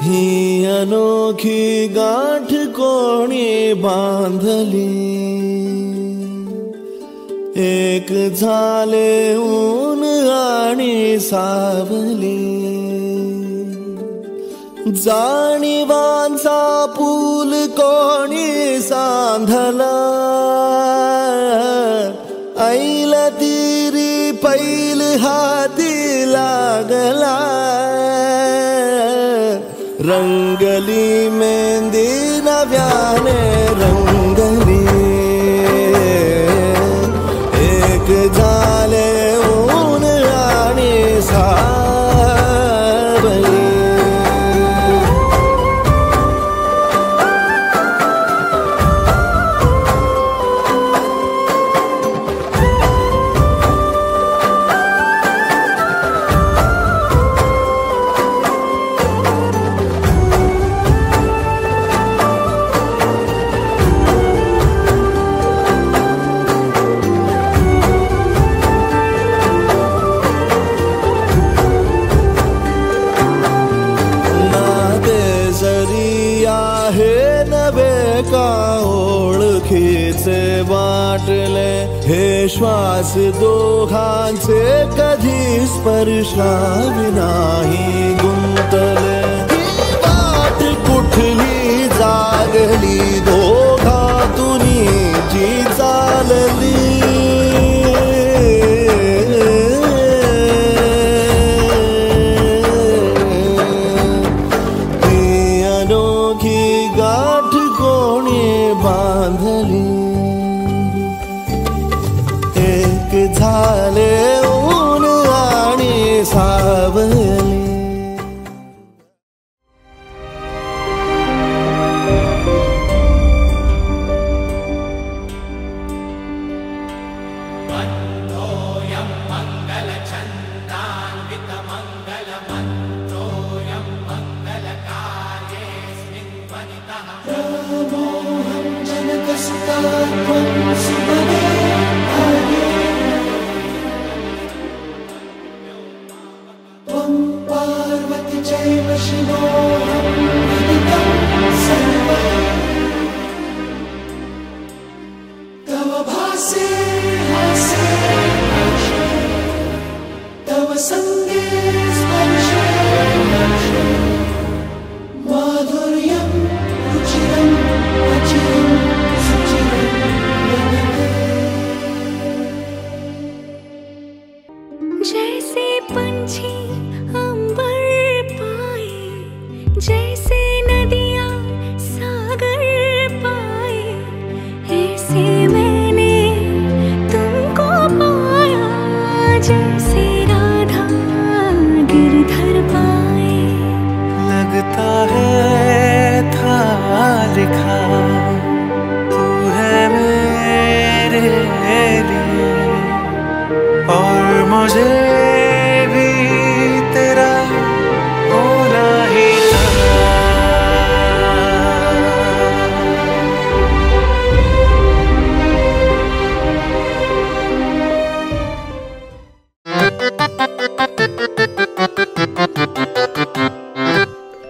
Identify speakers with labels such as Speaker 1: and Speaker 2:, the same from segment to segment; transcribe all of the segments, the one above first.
Speaker 1: ही अनोखी गाठ कोणी बांधली, एक झाले ऊन आणि सावली, जाणीवांचा पूल कोणी सांधला, ऐल तिरी पैल हाती लागला, रंगली मेहंदी नव्याने रंगली, एक झाले ऊन आणि सावली. ओळखीचे वाटले हे श्वास दोघांचे कधी स्पर्शावी नाही गुंतले, वाट कुठली जागली दोघातुनी जी चालली, एक झाले ऊन आणि सावली.
Speaker 2: जैसे पंछी अंबर पाए, जैसे नदियाँ सागर पाए, ऐसे मैंने तुमको पाया, जैसे राधा गिरधर पाए.
Speaker 3: लगता है था लिखा तू है मेरे लिए, और मुझे भी तेरा होना ही था.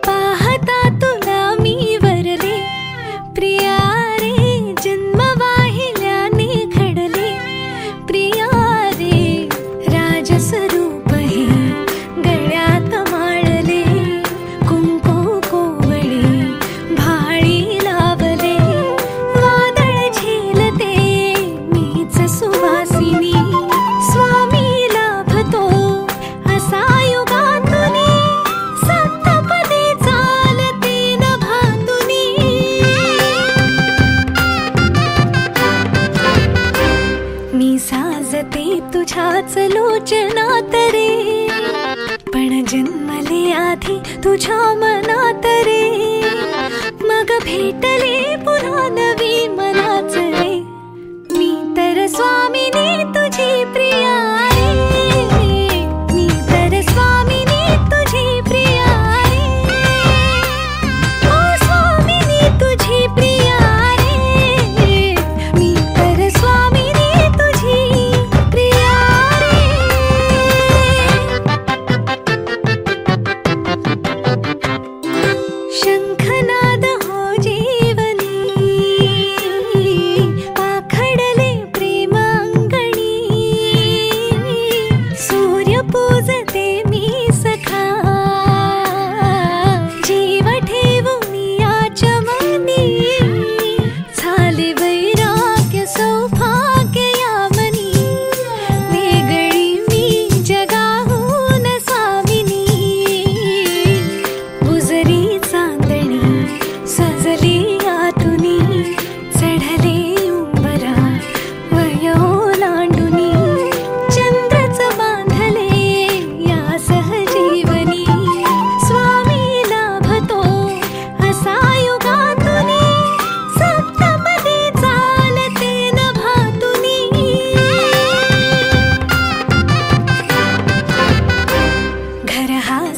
Speaker 2: पाहता तुला मी वरले प्रिया रे, जन्म वाहिल्याने घडले प्रिया रे, राजस्वरूप हे गळ्यात माळले, कुंकू कोवळे भाळी लावले, वादळ झेलते मीच सुवासिनी, स्वामी लाभतो असा युगातुनी, सप्तपदी चालते नभातुनी. मी साजते तुझ्याच लोचनात रे, पण जन्मले आधी तुझ्या मनात रे, मग भेटले पुन्हा नवी मनाच रे, मी तर स्वामिनी तुझी प्रिया रे, मी तर स्वामिनी तुझी प्रिया रे, ओ स्वामिनी तुझी प्रिया रे, मी तर स्वामिनी तुझी प्रिया रे.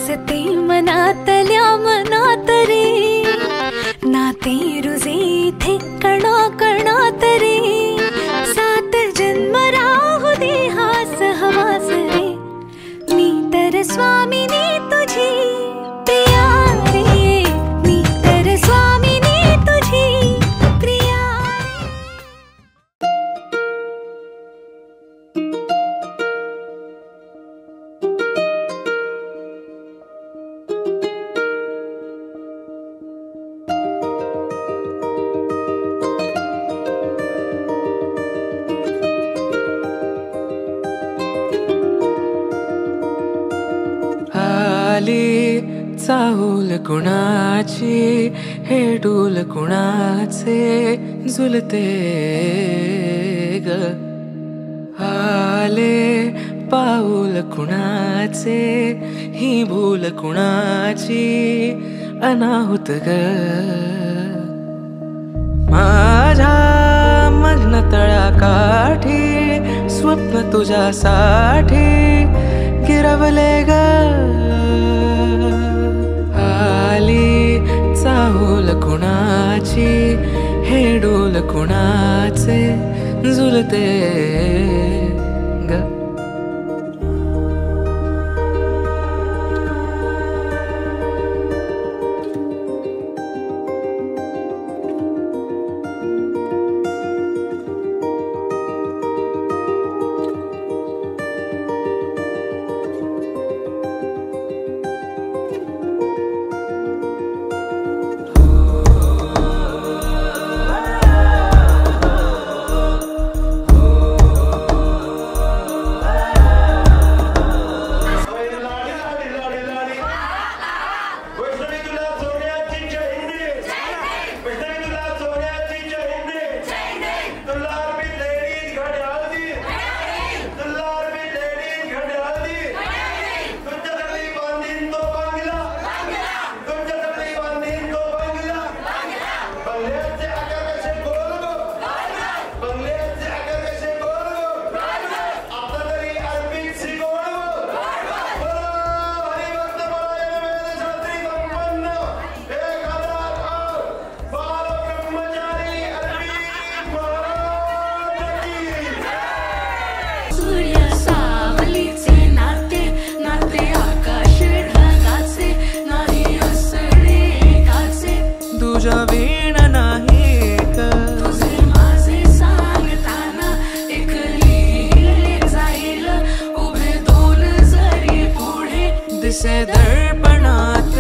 Speaker 2: रुजते मनातल्या मनात रे, नाते रुजे इथे कणा कणात रे, 7 जन्म राहू दे हा सहवास रे, मी तर स्वामिनी तुझी प्रिया रे, मी तर स्वामिनी तुझी प्रिया
Speaker 3: चाहूल कुणाची हे डूल कुणाचे झुलते ग, आले पाऊल कुणाचे ही भूल कुणाची अनाहुत ग, माझ्या मग्न तळाकाठी स्वप्न तुझ्यासाठी गिरवले ग, आली चाहूल कुणाची हे डोल कुणाचे झुलते ग. दिसे दर्पणात